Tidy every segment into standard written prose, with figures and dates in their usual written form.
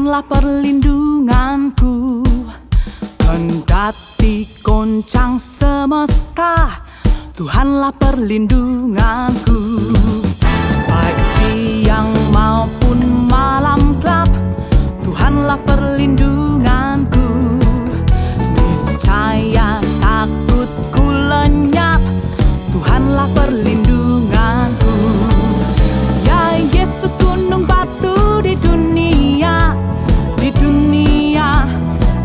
Tuhanlah perlindunganku, kendati goncang semesta. Tuhanlah perlindunganku, baik siang maupun malam gelap. Tuhanlah perlindunganku, niscaya takutku lenyap. Tuhanlah perlindunganku. Ya Yesus, gunung batu di dunia, di dunia,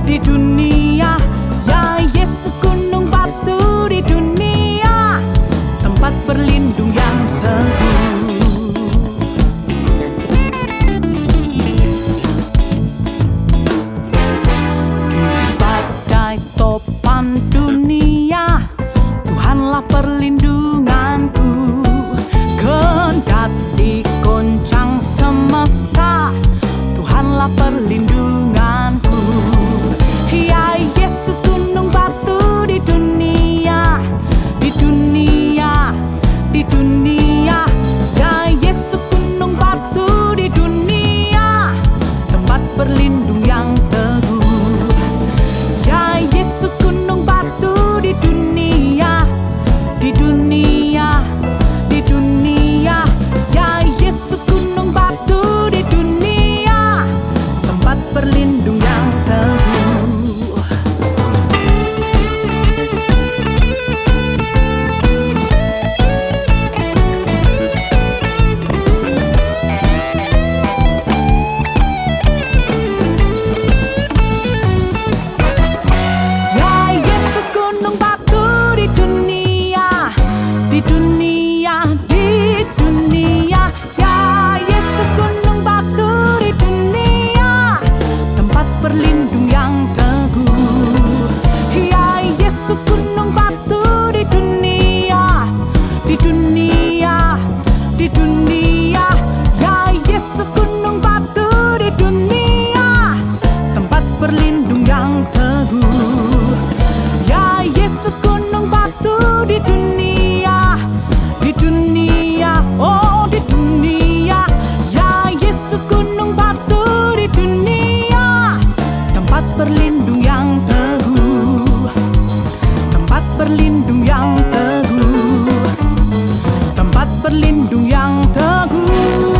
di dunia. Ya Yesus, gunung batu di dunia, tempat berlindung yang teguh. Di badai topan dunia, Tuhanlah perlindunganku, kendati goncang semesta. Tuhanlah perlindunganku. Ya Yesus, gunung batu di dunia, di dunia, di dunia. Ya Yesus, gunung batu di dunia, tempat berlindung yang teguh. Ya Yesus, gunung batu di dunia, di dunia, di dunia. Ya Yesus, gunung batu di dunia, tempat berlindung yang teguh. Ya Yesus, gunung batu di dunia, di dunia, di dunia. Ya Yesus, gunung batu di dunia, tempat berlindung yang teguh. Ya Yesus, gunung batu di dunia, di dunia, di dunia. Ya Yesus, gunung batu di dunia, tempat berlindung yang teguh. Ya Yesus, gunung batu di dunia, di dunia, oh di dunia. Ya Yesus, gunung batu di dunia, tempat berlindung yang teguh, tempat berlindung yang teguh, tempat berlindung yang teguh.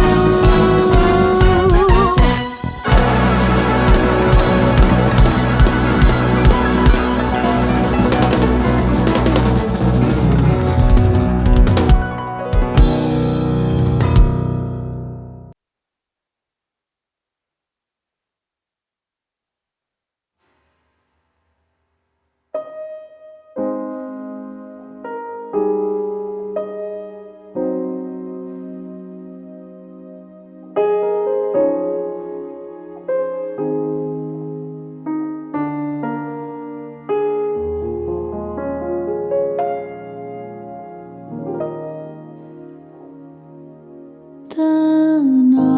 Tenanglah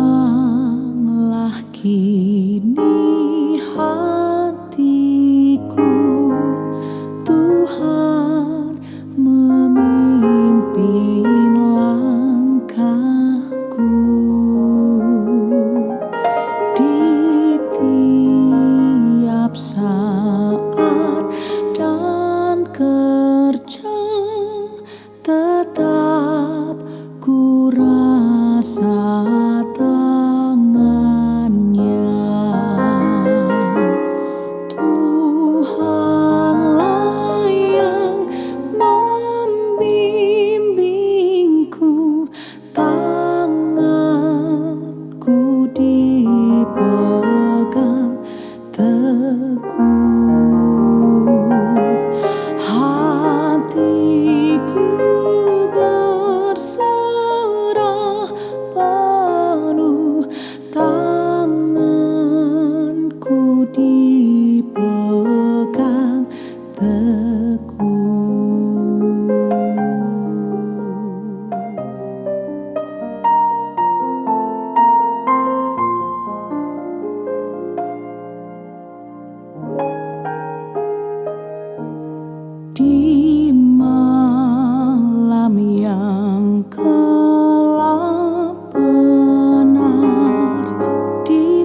kini hatiku, Tuhan memimpin langkahku. Di tiap saat dan kerja, tetap ku rasa tangannya. Tuhanlah yang membimbingku, tanganku dipegang teguh. Hatiku berserah penuh, tanganku dipegang teguh. Di malam yang gelap benar, di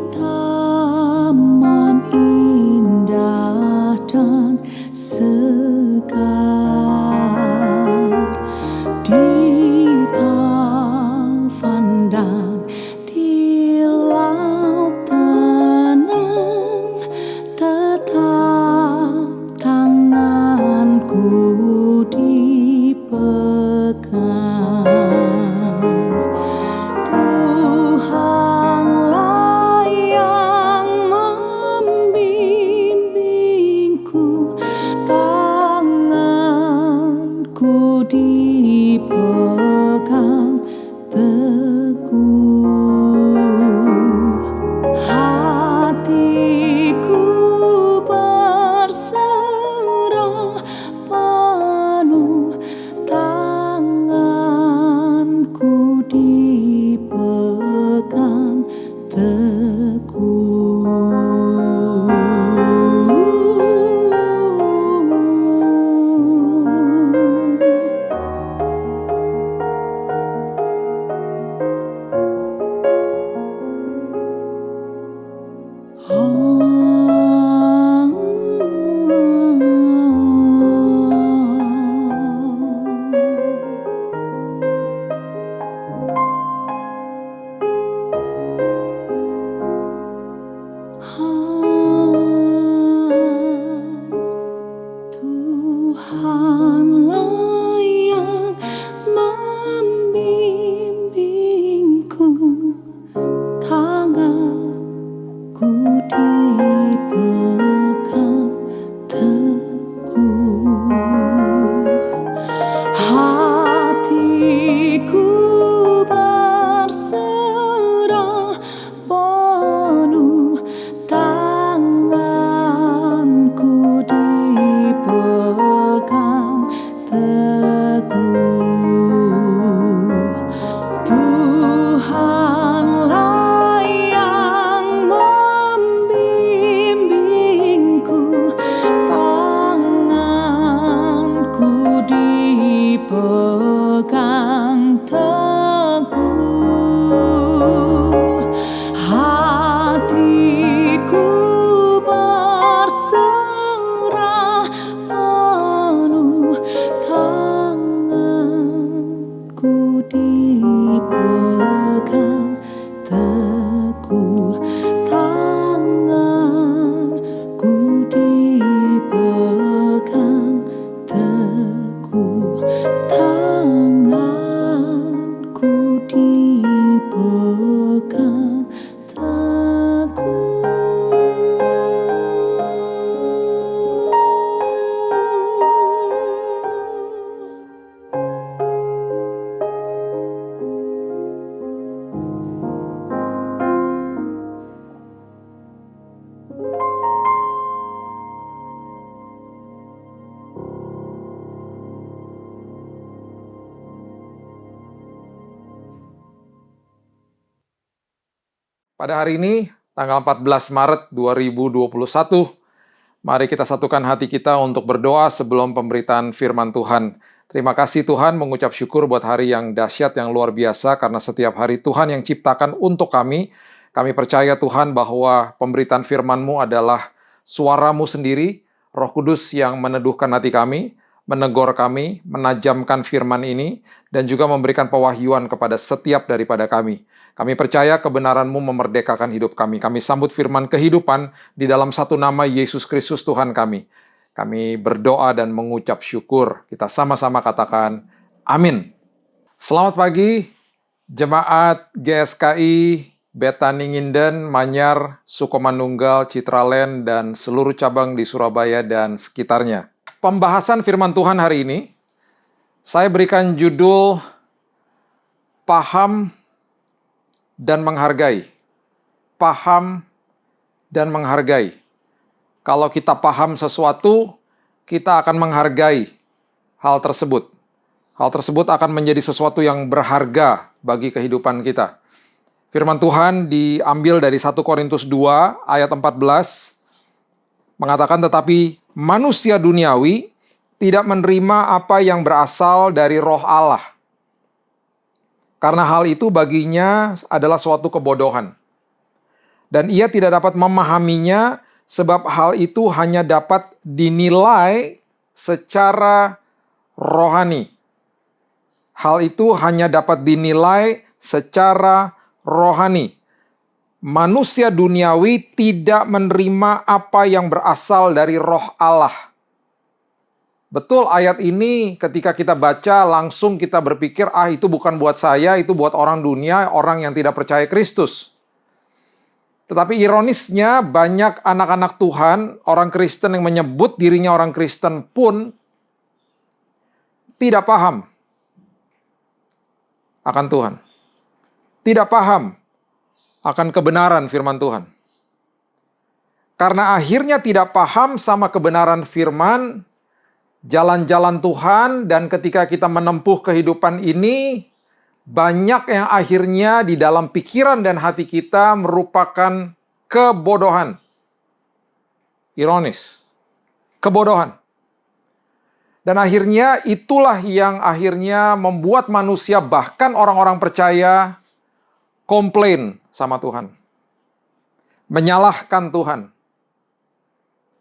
ku dipegang teguh, tanganku dipegang teguh, tanganku dipegang teguh. Pada hari ini, tanggal 14 Maret 2021, mari kita satukan hati kita untuk berdoa sebelum pemberitaan firman Tuhan. Terima kasih Tuhan, mengucap syukur buat hari yang dahsyat, yang luar biasa, karena setiap hari Tuhan yang ciptakan untuk kami. Kami percaya Tuhan bahwa pemberitaan firman-Mu adalah suara-Mu sendiri, Roh Kudus yang meneduhkan hati kami, menegur kami, menajamkan firman ini, dan juga memberikan pewahyuan kepada setiap daripada kami. Kami percaya kebenaran-Mu memerdekakan hidup kami. Kami sambut firman kehidupan di dalam satu nama Yesus Kristus Tuhan kami. Kami berdoa dan mengucap syukur. Kita sama-sama katakan, amin. Selamat pagi, jemaat GSKI, Betani Nginden, Manyar, Sukomanunggal, Citraland, dan seluruh cabang di Surabaya dan sekitarnya. Pembahasan firman Tuhan hari ini, saya berikan judul Paham dan Menghargai. Paham dan menghargai. Kalau kita paham sesuatu, kita akan menghargai hal tersebut. Hal tersebut akan menjadi sesuatu yang berharga bagi kehidupan kita. Firman Tuhan diambil dari 1 Korintus 2 ayat 14, mengatakan, tetapi manusia duniawi tidak menerima apa yang berasal dari Roh Allah, karena hal itu baginya adalah suatu kebodohan. Dan ia tidak dapat memahaminya sebab hal itu hanya dapat dinilai secara rohani. Hal itu hanya dapat dinilai secara rohani. Manusia duniawi tidak menerima apa yang berasal dari Roh Allah. Betul, ayat ini ketika kita baca langsung kita berpikir, itu bukan buat saya, itu buat orang dunia, orang yang tidak percaya Kristus. Tetapi ironisnya banyak anak-anak Tuhan, orang Kristen yang menyebut dirinya orang Kristen pun tidak paham akan Tuhan. Tidak paham akan kebenaran firman Tuhan. Karena akhirnya tidak paham sama kebenaran firman, jalan-jalan Tuhan, dan ketika kita menempuh kehidupan ini, banyak yang akhirnya di dalam pikiran dan hati kita merupakan kebodohan. Ironis. Kebodohan. Dan akhirnya itulah yang akhirnya membuat manusia, bahkan orang-orang percaya, komplain sama Tuhan. Menyalahkan Tuhan.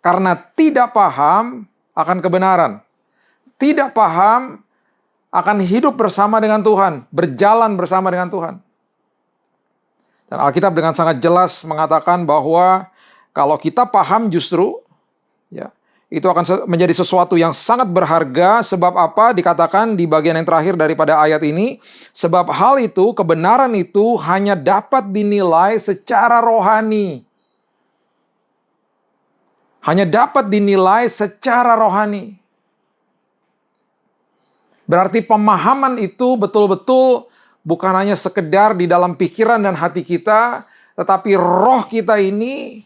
Karena tidak paham akan kebenaran. Tidak paham akan hidup bersama dengan Tuhan, berjalan bersama dengan Tuhan. Dan Alkitab dengan sangat jelas mengatakan bahwa kalau kita paham justru, ya, itu akan menjadi sesuatu yang sangat berharga. Sebab apa? Dikatakan di bagian yang terakhir daripada ayat ini, sebab hal itu, kebenaran itu hanya dapat dinilai secara rohani. Hanya dapat dinilai secara rohani. Berarti pemahaman itu betul-betul bukan hanya sekedar di dalam pikiran dan hati kita, tetapi roh kita ini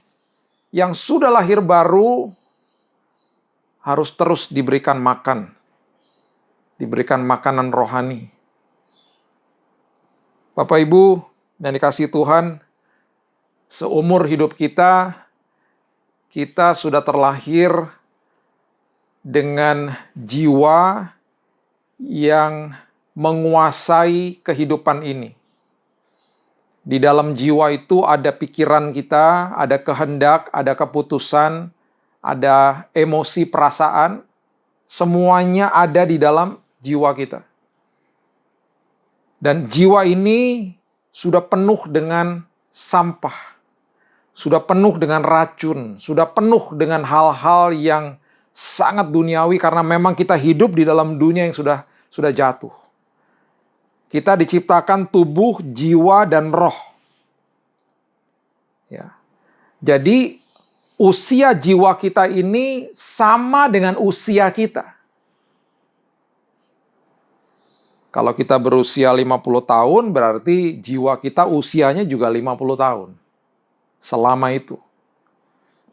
yang sudah lahir baru harus terus diberikan makan. Diberikan makanan rohani. Bapak Ibu yang dikasihi Tuhan, seumur hidup kita sudah terlahir dengan jiwa yang menguasai kehidupan ini. Di dalam jiwa itu ada pikiran kita, ada kehendak, ada keputusan, ada emosi, perasaan. Semuanya ada di dalam jiwa kita. Dan jiwa ini sudah penuh dengan sampah, sudah penuh dengan racun, sudah penuh dengan hal-hal yang sangat duniawi karena memang kita hidup di dalam dunia yang sudah jatuh. Kita diciptakan tubuh, jiwa, dan roh. Ya. Jadi usia jiwa kita ini sama dengan usia kita. Kalau kita berusia 50 tahun, berarti jiwa kita usianya juga 50 tahun. Selama itu.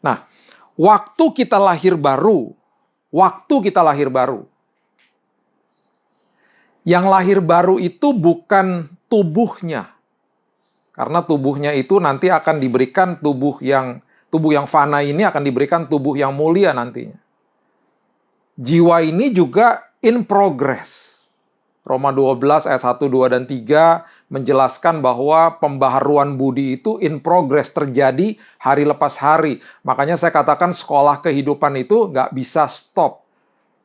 Nah, waktu kita lahir baru, yang lahir baru itu bukan tubuhnya. Karena tubuhnya itu nanti akan diberikan tubuh yang fana ini akan diberikan tubuh yang mulia nantinya. Jiwa ini juga in progress. Roma 12 ayat 1, 2, dan 3 menjelaskan bahwa pembaharuan budi itu in progress, terjadi hari lepas hari. Makanya saya katakan sekolah kehidupan itu nggak bisa stop.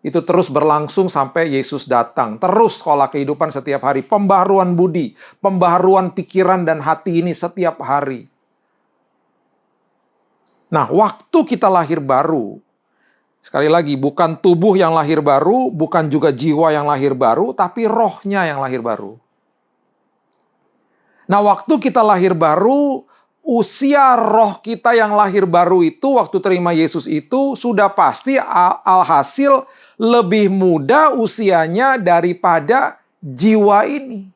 Itu terus berlangsung sampai Yesus datang. Terus sekolah kehidupan setiap hari. Pembaharuan budi, pembaharuan pikiran dan hati ini setiap hari. Nah, waktu kita lahir baru, sekali lagi, bukan tubuh yang lahir baru, bukan juga jiwa yang lahir baru, tapi rohnya yang lahir baru. Nah, waktu kita lahir baru, usia roh kita yang lahir baru itu, waktu terima Yesus itu, sudah pasti alhasil lebih muda usianya daripada jiwa ini.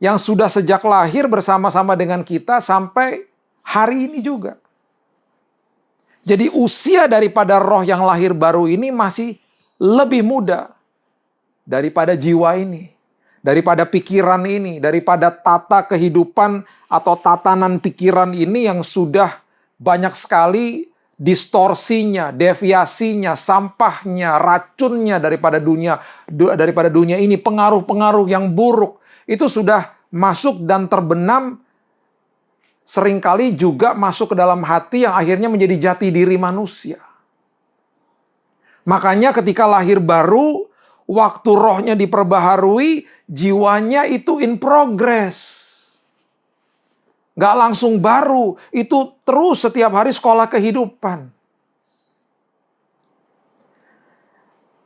Yang sudah sejak lahir bersama-sama dengan kita sampai hari ini juga. Jadi usia daripada roh yang lahir baru ini masih lebih muda daripada jiwa ini, daripada pikiran ini, daripada tata kehidupan atau tatanan pikiran ini yang sudah banyak sekali distorsinya, deviasinya, sampahnya, racunnya daripada dunia ini, pengaruh-pengaruh yang buruk itu sudah masuk dan terbenam. Seringkali juga masuk ke dalam hati yang akhirnya menjadi jati diri manusia. Makanya ketika lahir baru, waktu rohnya diperbaharui, jiwanya itu in progress. Gak langsung baru, itu terus setiap hari sekolah kehidupan.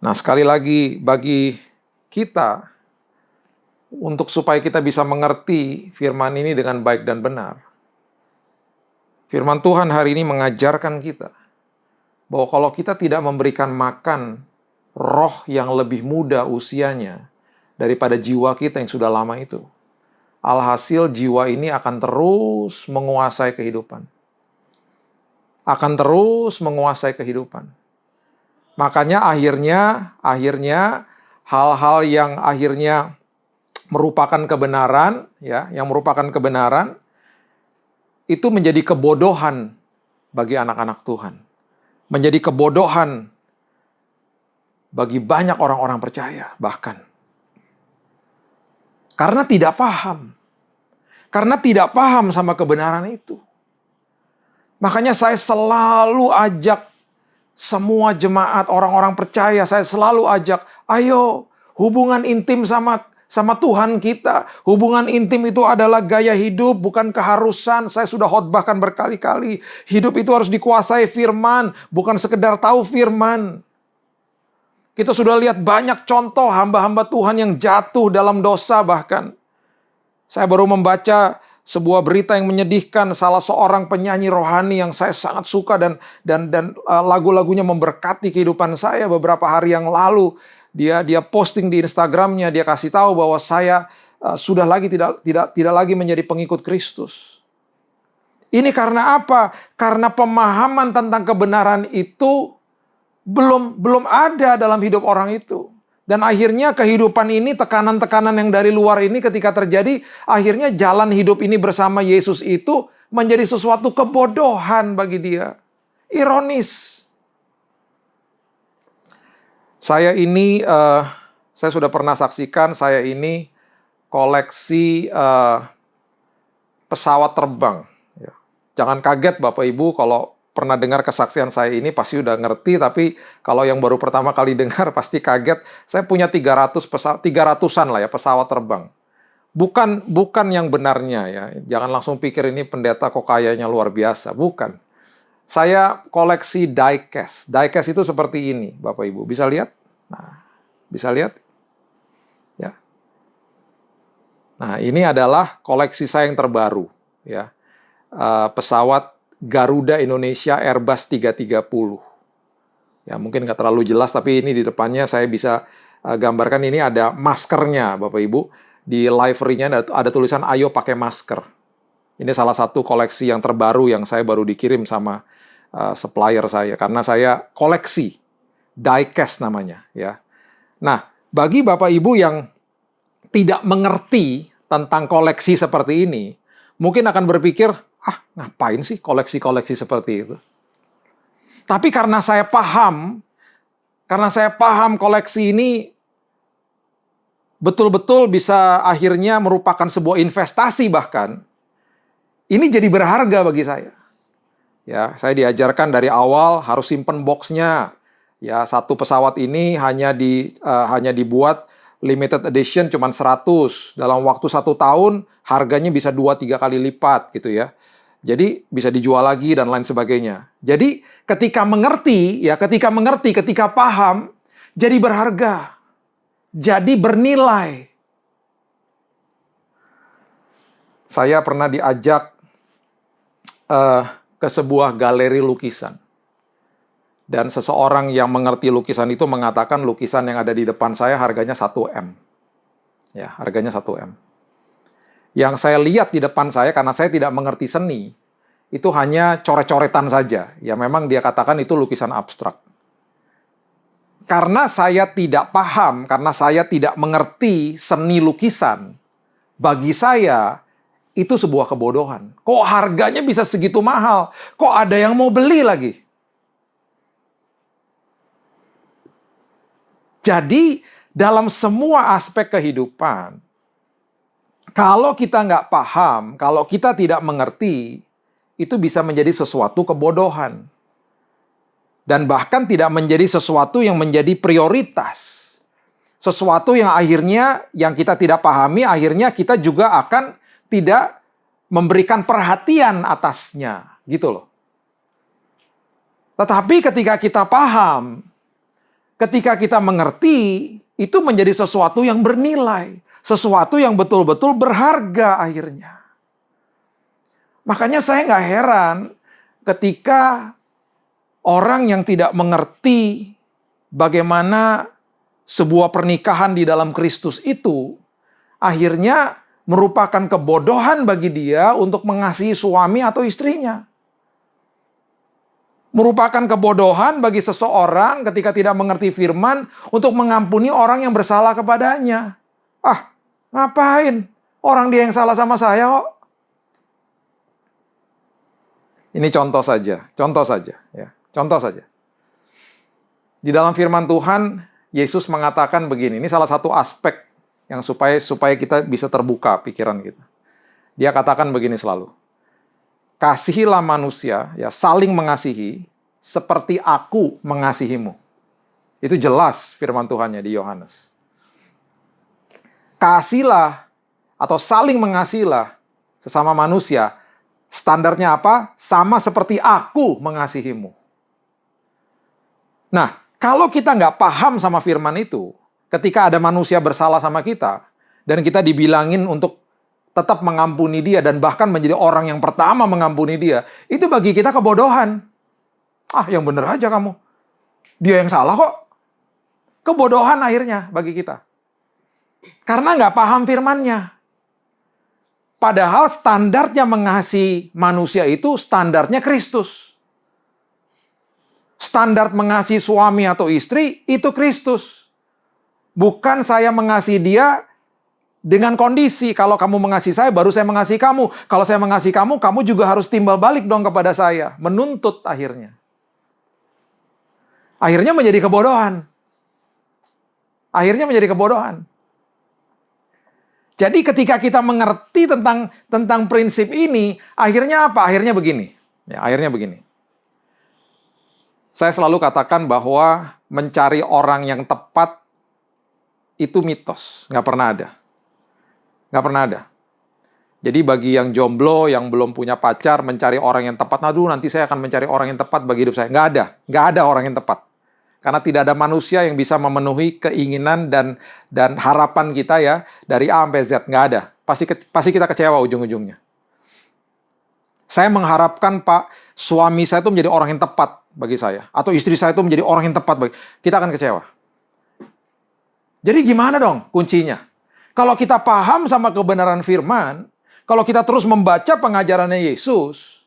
Nah, sekali lagi bagi kita, untuk supaya kita bisa mengerti firman ini dengan baik dan benar, firman Tuhan hari ini mengajarkan kita bahwa kalau kita tidak memberikan makan roh yang lebih muda usianya daripada jiwa kita yang sudah lama itu, alhasil jiwa ini akan terus menguasai kehidupan. Akan terus menguasai kehidupan. Makanya akhirnya hal-hal yang akhirnya merupakan kebenaran, ya, yang merupakan kebenaran, itu menjadi kebodohan bagi anak-anak Tuhan. Menjadi kebodohan bagi banyak orang-orang percaya bahkan. Karena tidak paham. Karena tidak paham sama kebenaran itu. Makanya saya selalu ajak semua jemaat, orang-orang percaya, saya selalu ajak, ayo hubungan intim sama Tuhan kita. Hubungan intim itu adalah gaya hidup, bukan keharusan. Saya sudah khotbahkan berkali-kali. Hidup itu harus dikuasai firman, bukan sekedar tahu firman. Kita sudah lihat banyak contoh hamba-hamba Tuhan yang jatuh dalam dosa bahkan. Saya baru membaca sebuah berita yang menyedihkan, salah seorang penyanyi rohani yang saya sangat suka dan lagu-lagunya memberkati kehidupan saya beberapa hari yang lalu. Dia posting di Instagramnya, dia kasih tahu bahwa saya sudah lagi tidak lagi menjadi pengikut Kristus. Ini karena apa? Karena pemahaman tentang kebenaran itu belum ada dalam hidup orang itu. Dan akhirnya kehidupan ini, tekanan-tekanan yang dari luar ini ketika terjadi, akhirnya jalan hidup ini bersama Yesus itu menjadi sesuatu kebodohan bagi dia. Ironis. Saya sudah pernah saksikan, saya ini koleksi pesawat terbang. Ya. Jangan kaget Bapak Ibu kalau pernah dengar kesaksian saya ini pasti udah ngerti, tapi kalau yang baru pertama kali dengar pasti kaget. Saya punya 300-an lah ya pesawat terbang. Bukan yang benarnya ya. Jangan langsung pikir ini pendeta kok kayanya luar biasa. Bukan. Saya koleksi diecast. Diecast itu seperti ini, Bapak Ibu. Bisa lihat? Nah, bisa lihat? Ya. Nah, ini adalah koleksi saya yang terbaru, ya. Pesawat Garuda Indonesia Airbus 330. Ya, mungkin nggak terlalu jelas, tapi ini di depannya saya bisa gambarkan, ini ada maskernya, Bapak Ibu. Di livery-nya ada tulisan, ayo pakai masker. Ini salah satu koleksi yang terbaru yang saya baru dikirim sama supplier saya, karena saya koleksi, diecast namanya, ya. Nah, bagi Bapak Ibu yang tidak mengerti tentang koleksi seperti ini, mungkin akan berpikir, ngapain sih koleksi-koleksi seperti itu? Tapi karena saya paham koleksi ini betul-betul bisa akhirnya merupakan sebuah investasi bahkan, ini jadi berharga bagi saya. Ya, saya diajarkan dari awal harus simpen boxnya. Ya, satu pesawat ini hanya dibuat limited edition cuman 100. Dalam waktu 1 tahun, harganya bisa 2-3 kali lipat gitu ya. Jadi bisa dijual lagi dan lain sebagainya. Jadi ketika mengerti, ketika paham, jadi berharga. Jadi bernilai. Saya pernah diajak ke sebuah galeri lukisan. Dan seseorang yang mengerti lukisan itu mengatakan lukisan yang ada di depan saya harganya 1M. Ya, harganya 1M. Yang saya lihat di depan saya, karena saya tidak mengerti seni, itu hanya coret-coretan saja. Ya memang dia katakan itu lukisan abstrak. Karena saya tidak paham, karena saya tidak mengerti seni lukisan, bagi saya itu sebuah kebodohan. Kok harganya bisa segitu mahal? Kok ada yang mau beli lagi? Jadi, dalam semua aspek kehidupan, kalau kita nggak paham, kalau kita tidak mengerti, itu bisa menjadi sesuatu kebodohan. Dan bahkan tidak menjadi sesuatu yang menjadi prioritas. Sesuatu yang akhirnya, yang kita tidak pahami, akhirnya kita juga akan tidak memberikan perhatian atasnya. Gitu loh. Tetapi ketika kita paham, ketika kita mengerti, itu menjadi sesuatu yang bernilai. Sesuatu yang betul-betul berharga akhirnya. Makanya saya nggak heran ketika orang yang tidak mengerti bagaimana sebuah pernikahan di dalam Kristus itu akhirnya merupakan kebodohan bagi dia untuk mengasihi suami atau istrinya. Merupakan kebodohan bagi seseorang ketika tidak mengerti firman untuk mengampuni orang yang bersalah kepadanya. Ngapain? Orang dia yang salah sama saya kok. Ini contoh saja. Ya. Contoh saja. Di dalam firman Tuhan, Yesus mengatakan begini, ini salah satu aspek yang supaya kita bisa terbuka pikiran kita. Dia katakan begini selalu, kasihilah manusia, ya saling mengasihi, seperti aku mengasihimu. Itu jelas firman Tuhannya di Yohanes. Kasihlah atau saling mengasihilah sesama manusia. Standarnya apa? Sama seperti aku mengasihimu. Nah, kalau kita nggak paham sama firman itu, ketika ada manusia bersalah sama kita, dan kita dibilangin untuk tetap mengampuni dia, dan bahkan menjadi orang yang pertama mengampuni dia, itu bagi kita kebodohan. Yang bener aja kamu. Dia yang salah kok. Kebodohan akhirnya bagi kita. Karena nggak paham firmannya. Padahal standarnya mengasihi manusia itu standarnya Kristus. Standar mengasihi suami atau istri itu Kristus. Bukan saya mengasihi dia dengan kondisi. Kalau kamu mengasihi saya, baru saya mengasihi kamu. Kalau saya mengasihi kamu, kamu juga harus timbal balik dong kepada saya. Menuntut akhirnya. Akhirnya menjadi kebodohan. Jadi ketika kita mengerti tentang prinsip ini, akhirnya apa? Akhirnya begini. Saya selalu katakan bahwa mencari orang yang tepat itu mitos, nggak pernah ada. Nggak pernah ada. Jadi bagi yang jomblo, yang belum punya pacar, mencari orang yang tepat, nah dulu nanti saya akan mencari orang yang tepat bagi hidup saya. Nggak ada. Nggak ada orang yang tepat. Karena tidak ada manusia yang bisa memenuhi keinginan dan harapan kita ya dari A sampai Z. Nggak ada. Pasti kita kecewa ujung-ujungnya. Saya mengharapkan Pak, suami saya itu menjadi orang yang tepat bagi saya. Atau istri saya itu menjadi orang yang tepat bagi kita, akan kecewa. Jadi gimana dong kuncinya? Kalau kita paham sama kebenaran firman, kalau kita terus membaca pengajarannya Yesus,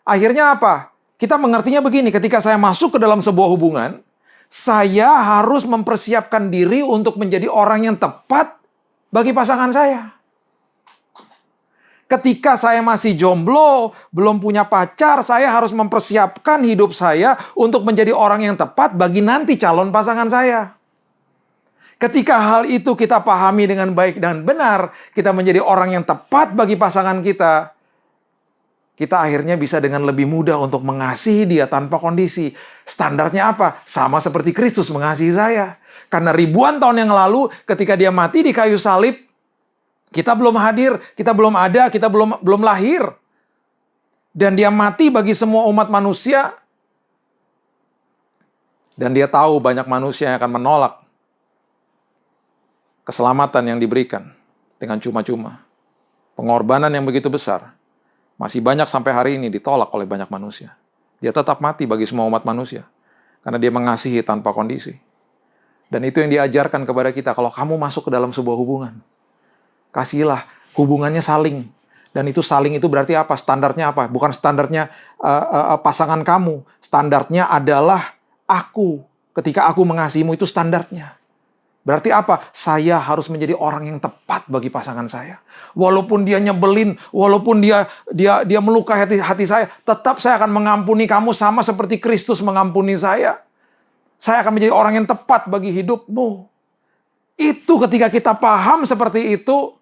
akhirnya apa? Kita mengertinya begini, ketika saya masuk ke dalam sebuah hubungan, saya harus mempersiapkan diri untuk menjadi orang yang tepat bagi pasangan saya. Ketika saya masih jomblo, belum punya pacar, saya harus mempersiapkan hidup saya untuk menjadi orang yang tepat bagi nanti calon pasangan saya. Ketika hal itu kita pahami dengan baik dan benar, kita menjadi orang yang tepat bagi pasangan kita, kita akhirnya bisa dengan lebih mudah untuk mengasihi dia tanpa kondisi. Standarnya apa? Sama seperti Kristus mengasihi saya. Karena ribuan tahun yang lalu, ketika dia mati di kayu salib, kita belum hadir, kita belum ada, kita belum lahir. Dan dia mati bagi semua umat manusia. Dan dia tahu banyak manusia yang akan menolak keselamatan yang diberikan dengan cuma-cuma. Pengorbanan yang begitu besar. Masih banyak sampai hari ini ditolak oleh banyak manusia. Dia tetap mati bagi semua umat manusia. Karena dia mengasihi tanpa kondisi. Dan itu yang diajarkan kepada kita. Kalau kamu masuk ke dalam sebuah hubungan, kasihilah, hubungannya saling. Dan itu saling itu berarti apa? Standarnya apa? Bukan standarnya pasangan kamu. Standarnya adalah aku. Ketika aku mengasihimu, itu standarnya. Berarti apa? Saya harus menjadi orang yang tepat bagi pasangan saya. Walaupun dia nyebelin, walaupun dia melukai hati saya, tetap saya akan mengampuni kamu sama seperti Kristus mengampuni saya. Saya akan menjadi orang yang tepat bagi hidupmu. Itu ketika kita paham seperti itu,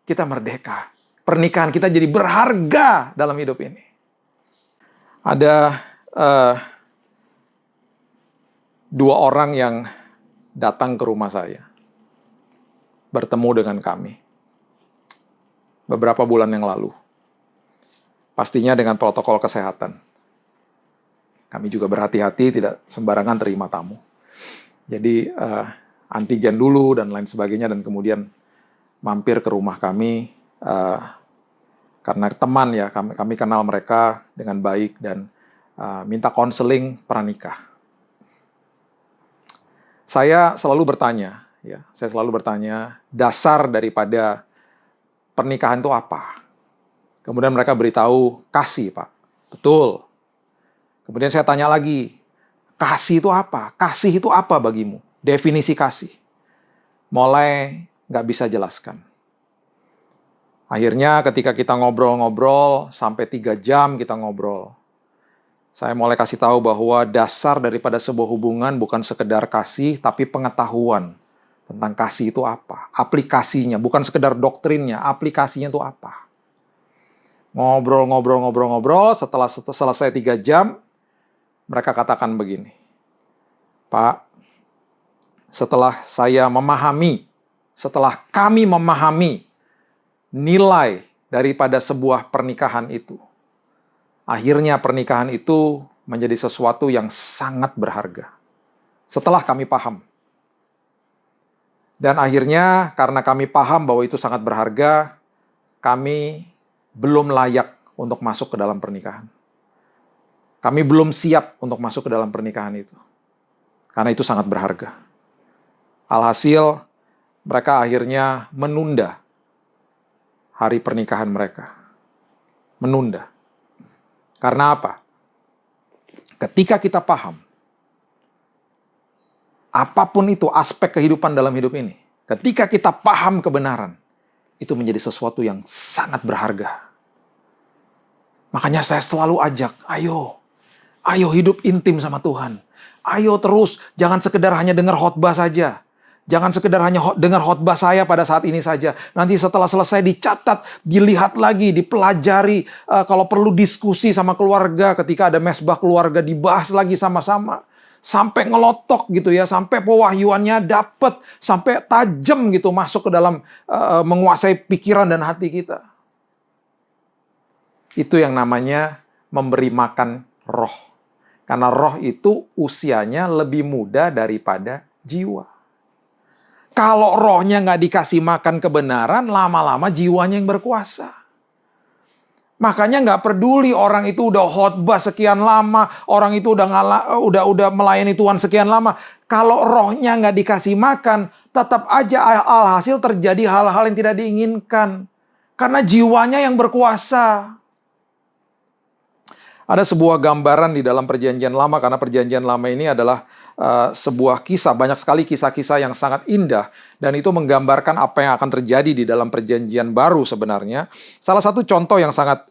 kita merdeka. Pernikahan kita jadi berharga dalam hidup ini. Ada dua orang yang datang ke rumah saya, bertemu dengan kami beberapa bulan yang lalu. Pastinya dengan protokol kesehatan. Kami juga berhati-hati, tidak sembarangan terima tamu. Jadi antigen dulu dan lain sebagainya, dan kemudian mampir ke rumah kami karena teman ya, kami kenal mereka dengan baik dan minta konseling pranikah. Saya selalu bertanya, dasar daripada pernikahan itu apa? Kemudian mereka beritahu, kasih, Pak. Betul. Kemudian saya tanya lagi, kasih itu apa? Kasih itu apa bagimu? Definisi kasih. Mulai nggak bisa jelaskan. Akhirnya ketika kita ngobrol-ngobrol, sampai 3 jam kita ngobrol, saya mulai kasih tahu bahwa dasar daripada sebuah hubungan bukan sekedar kasih, tapi pengetahuan tentang kasih itu apa. Aplikasinya, bukan sekedar doktrinnya, aplikasinya itu apa. Ngobrol, setelah selesai 3 jam, mereka katakan begini, Pak, setelah kami memahami nilai daripada sebuah pernikahan itu, akhirnya pernikahan itu menjadi sesuatu yang sangat berharga. Setelah kami paham. Dan akhirnya karena kami paham bahwa itu sangat berharga, kami belum layak untuk masuk ke dalam pernikahan. Kami belum siap untuk masuk ke dalam pernikahan itu. Karena itu sangat berharga. Alhasil, mereka akhirnya menunda hari pernikahan mereka. Menunda. Karena apa? Ketika kita paham, apapun itu aspek kehidupan dalam hidup ini, ketika kita paham kebenaran, itu menjadi sesuatu yang sangat berharga. Makanya saya selalu ajak, ayo hidup intim sama Tuhan. Ayo terus, jangan sekedar hanya dengar khotbah saja. Jangan sekedar hanya dengar khotbah saya pada saat ini saja. Nanti setelah selesai dicatat, dilihat lagi, dipelajari. Kalau perlu diskusi sama keluarga, ketika ada mesbah keluarga, dibahas lagi sama-sama. sampai ngelotok gitu ya, sampai pewahyuannya dapet, sampai tajam gitu masuk ke dalam menguasai pikiran dan hati kita. Itu yang namanya memberi makan roh. Karena roh itu usianya lebih muda daripada jiwa. Kalau rohnya nggak dikasih makan kebenaran, lama-lama jiwanya yang berkuasa. Makanya nggak peduli orang itu udah khotbah sekian lama, orang itu udah melayani Tuhan sekian lama. Kalau rohnya nggak dikasih makan, tetap aja alhasil terjadi hal-hal yang tidak diinginkan. Karena jiwanya yang berkuasa. Ada sebuah gambaran di dalam Perjanjian Lama, karena Perjanjian Lama ini adalah sebuah kisah, banyak sekali kisah-kisah yang sangat indah, dan itu menggambarkan apa yang akan terjadi di dalam Perjanjian Baru sebenarnya. Salah satu contoh yang sangat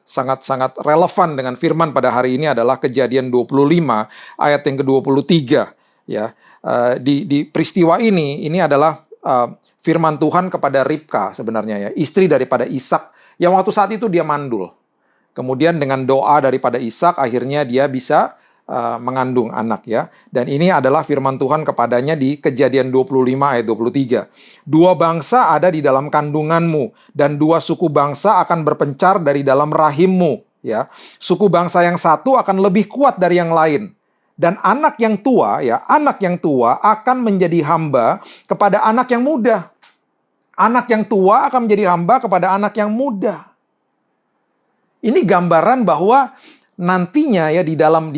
relevan dengan firman pada hari ini adalah Kejadian 25 ayat yang ke-23. Ya, di peristiwa ini adalah firman Tuhan kepada Ribka sebenarnya ya, istri daripada Ishak, yang waktu saat itu dia mandul. Kemudian dengan doa daripada Ishak, akhirnya dia bisa mengandung anak ya. Dan ini adalah firman Tuhan kepadanya di Kejadian 25 ayat 23. Dua bangsa ada di dalam kandunganmu, dan dua suku bangsa akan berpencar dari dalam rahimmu. Ya. Suku bangsa yang satu akan lebih kuat dari yang lain. Dan anak yang tua akan menjadi hamba kepada anak yang muda. Anak yang tua akan menjadi hamba kepada anak yang muda. Ini gambaran bahwa nantinya ya di dalam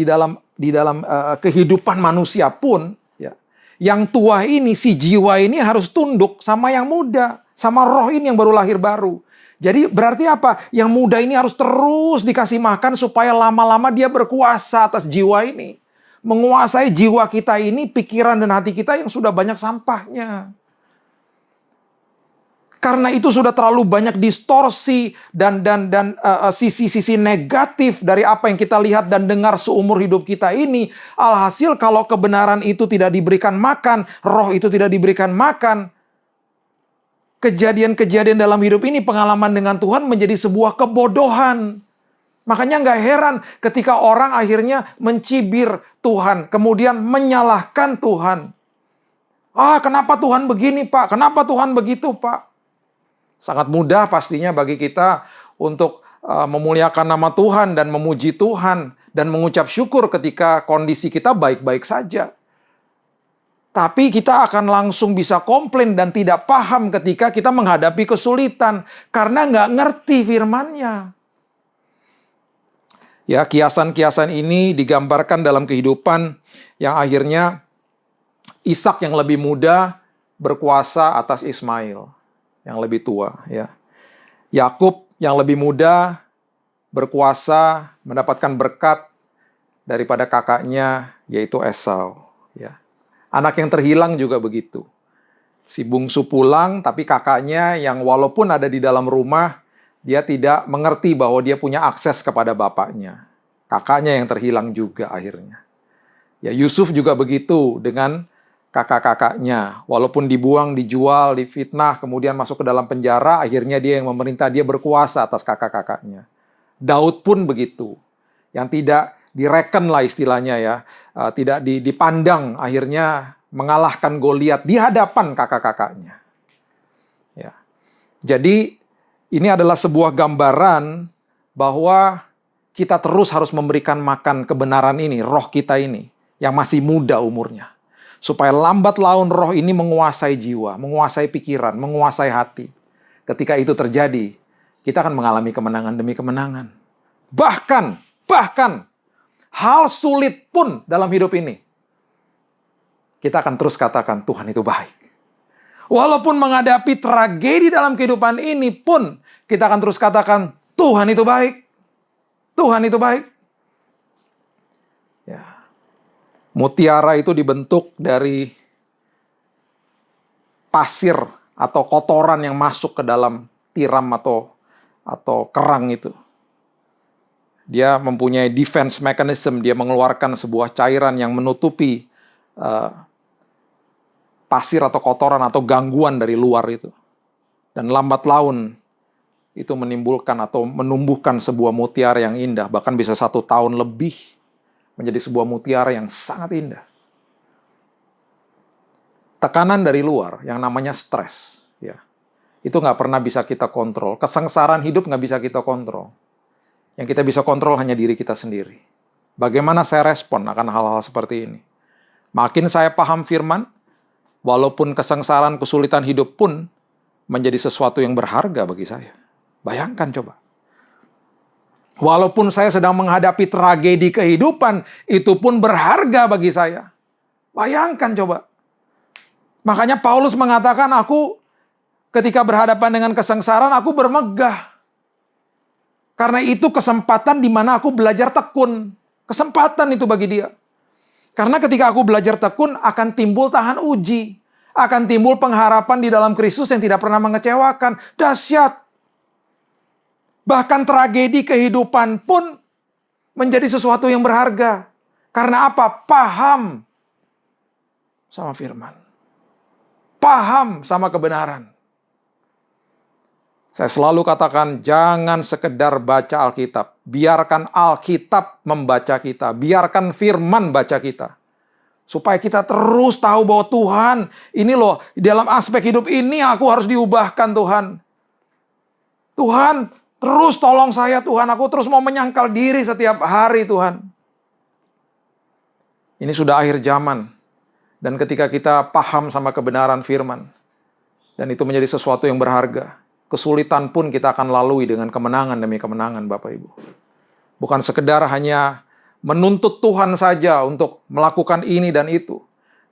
kehidupan manusia pun ya, yang tua ini, si jiwa ini harus tunduk sama yang muda, sama roh ini yang baru lahir baru. Jadi berarti apa? Yang muda ini harus terus dikasih makan supaya lama-lama dia berkuasa atas jiwa ini. Menguasai jiwa kita ini, pikiran dan hati kita yang sudah banyak sampahnya. Karena itu sudah terlalu banyak distorsi dan sisi-sisi negatif dari apa yang kita lihat dan dengar seumur hidup kita ini. Alhasil kalau kebenaran itu tidak diberikan makan, roh itu tidak diberikan makan, kejadian-kejadian dalam hidup ini, pengalaman dengan Tuhan menjadi sebuah kebodohan. Makanya nggak heran ketika orang akhirnya mencibir Tuhan, kemudian menyalahkan Tuhan. Kenapa Tuhan begini, Pak? Kenapa Tuhan begitu, Pak? Sangat mudah pastinya bagi kita untuk memuliakan nama Tuhan dan memuji Tuhan dan mengucap syukur ketika kondisi kita baik-baik saja. Tapi kita akan langsung bisa komplain dan tidak paham ketika kita menghadapi kesulitan karena nggak ngerti firman-Nya. Ya, kiasan-kiasan ini digambarkan dalam kehidupan yang akhirnya Ishak yang lebih muda berkuasa atas Ismail yang lebih tua ya. Yakub yang lebih muda berkuasa mendapatkan berkat daripada kakaknya yaitu Esau ya. Anak yang terhilang juga begitu. Si bungsu pulang tapi kakaknya yang walaupun ada di dalam rumah dia tidak mengerti bahwa dia punya akses kepada bapaknya. Kakaknya yang terhilang juga akhirnya. Ya, Yusuf juga begitu dengan kakak-kakaknya. Walaupun dibuang, dijual, difitnah, kemudian masuk ke dalam penjara, akhirnya dia yang memerintah, dia berkuasa atas kakak-kakaknya. Daud pun begitu. Yang tidak direken lah istilahnya ya. Tidak dipandang, akhirnya mengalahkan Goliat di hadapan kakak-kakaknya. Ya. Jadi ini adalah sebuah gambaran bahwa kita terus harus memberikan makan kebenaran ini, roh kita ini, yang masih muda umurnya. Supaya lambat laun roh ini menguasai jiwa, menguasai pikiran, menguasai hati. Ketika itu terjadi, kita akan mengalami kemenangan demi kemenangan. Bahkan, hal sulit pun dalam hidup ini, kita akan terus katakan, Tuhan itu baik. Walaupun menghadapi tragedi dalam kehidupan ini pun, kita akan terus katakan, Tuhan itu baik. Tuhan itu baik. Ya. Mutiara itu dibentuk dari pasir atau kotoran yang masuk ke dalam tiram atau kerang itu. Dia mempunyai defense mechanism, dia mengeluarkan sebuah cairan yang menutupi pasir atau kotoran atau gangguan dari luar itu. Dan lambat laun itu menimbulkan atau menumbuhkan sebuah mutiara yang indah, bahkan bisa 1 tahun lebih menjadi sebuah mutiara yang sangat indah. tekanan dari luar yang namanya stres, ya, itu nggak pernah bisa kita kontrol. Kesengsaraan hidup nggak bisa kita kontrol. Yang kita bisa kontrol hanya diri kita sendiri. Bagaimana saya respon akan hal-hal seperti ini? Makin saya paham firman, walaupun kesengsaraan, kesulitan hidup pun menjadi sesuatu yang berharga bagi saya. Bayangkan coba. Walaupun saya sedang menghadapi tragedi kehidupan, itu pun berharga bagi saya. Bayangkan coba. Makanya Paulus mengatakan, aku ketika berhadapan dengan kesengsaraan, aku bermegah. Karena itu kesempatan di mana aku belajar tekun. Kesempatan itu bagi dia. Karena ketika aku belajar tekun, akan timbul tahan uji. Akan timbul pengharapan di dalam Kristus yang tidak pernah mengecewakan. Dahsyat. Bahkan tragedi kehidupan pun menjadi sesuatu yang berharga. Karena apa? Paham sama firman. Paham sama kebenaran. Saya selalu katakan, jangan sekedar baca Alkitab. Biarkan Alkitab membaca kita. Biarkan firman baca kita. Supaya kita terus tahu bahwa Tuhan, ini loh, dalam aspek hidup ini aku harus diubahkan Tuhan. Tuhan, terus tolong saya Tuhan. Aku terus mau menyangkal diri setiap hari Tuhan. Ini sudah akhir zaman. Dan ketika kita paham sama kebenaran firman, dan itu menjadi sesuatu yang berharga, kesulitan pun kita akan lalui dengan kemenangan demi kemenangan, Bapak Ibu. Bukan sekedar hanya menuntut Tuhan saja untuk melakukan ini dan itu.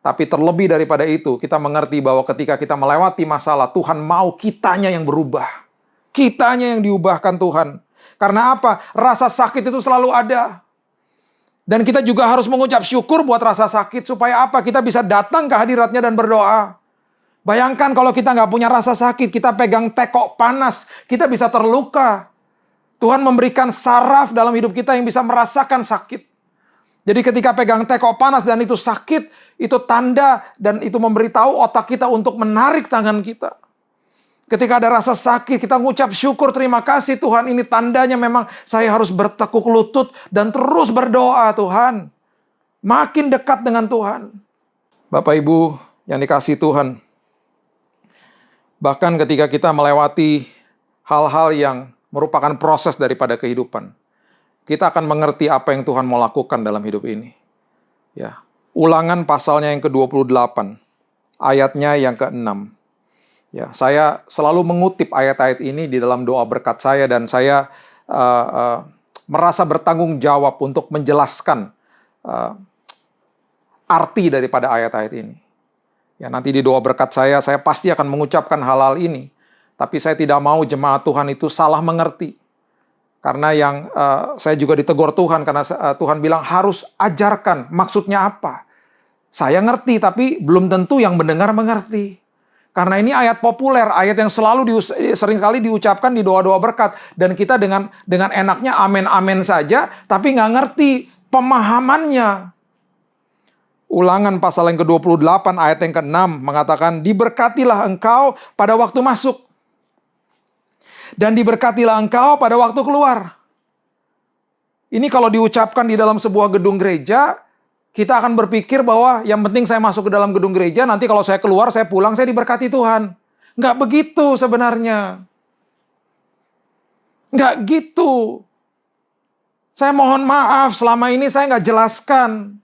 Tapi terlebih daripada itu, kita mengerti bahwa ketika kita melewati masalah, Tuhan mau kitanya yang berubah. Kitanya yang diubahkan Tuhan. Karena apa? Rasa sakit itu selalu ada. Dan kita juga harus mengucap syukur buat rasa sakit. Supaya apa? Kita bisa datang ke hadiratnya dan berdoa. Bayangkan kalau kita nggak punya rasa sakit, kita pegang tekok panas, kita bisa terluka. Tuhan memberikan saraf dalam hidup kita yang bisa merasakan sakit. Jadi ketika pegang tekok panas dan itu sakit, itu tanda dan itu memberitahu otak kita untuk menarik tangan kita. Ketika ada rasa sakit, kita mengucap syukur, terima kasih Tuhan, ini tandanya memang saya harus bertekuk lutut dan terus berdoa Tuhan. Makin dekat dengan Tuhan. Bapak Ibu yang dikasihi Tuhan, bahkan ketika kita melewati hal-hal yang merupakan proses daripada kehidupan, kita akan mengerti apa yang Tuhan mau lakukan dalam hidup ini. Ya, Ulangan pasalnya yang ke-28, ayatnya yang ke-6. Ya, saya selalu mengutip ayat-ayat ini di dalam doa berkat saya dan saya merasa bertanggung jawab untuk menjelaskan arti daripada ayat-ayat ini. Ya, nanti di doa berkat saya pasti akan mengucapkan hal-hal ini. Tapi saya tidak mau jemaat Tuhan itu salah mengerti. Karena yang saya juga ditegur Tuhan, karena Tuhan bilang harus ajarkan maksudnya apa. Saya ngerti, tapi belum tentu yang mendengar mengerti. Karena ini ayat populer, ayat yang selalu sering kali diucapkan di doa-doa berkat. Dan kita dengan enaknya amen-amen saja, tapi nggak ngerti pemahamannya. Ulangan pasal yang ke-28 ayat yang ke-6 mengatakan, diberkatilah engkau pada waktu masuk. Dan diberkatilah engkau pada waktu keluar. Ini kalau diucapkan di dalam sebuah gedung gereja, kita akan berpikir bahwa yang penting saya masuk ke dalam gedung gereja, nanti kalau saya keluar, saya pulang, saya diberkati Tuhan. Nggak begitu sebenarnya. Nggak gitu. Saya mohon maaf, selama ini saya nggak jelaskan.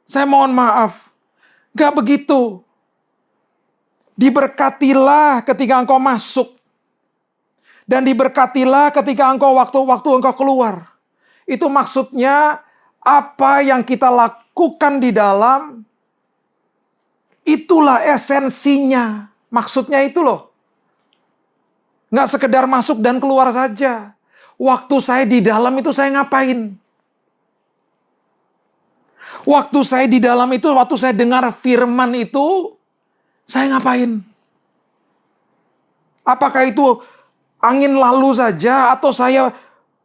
Saya mohon maaf. Nggak begitu. Diberkatilah ketika engkau masuk. Dan diberkatilah ketika waktu engkau keluar. Itu maksudnya apa yang kita lakukan di dalam, itulah esensinya. Maksudnya itu loh. Nggak sekedar masuk dan keluar saja. Waktu saya di dalam itu saya ngapain? Waktu saya di dalam itu, waktu saya dengar firman itu, saya ngapain? Apakah itu angin lalu saja, atau saya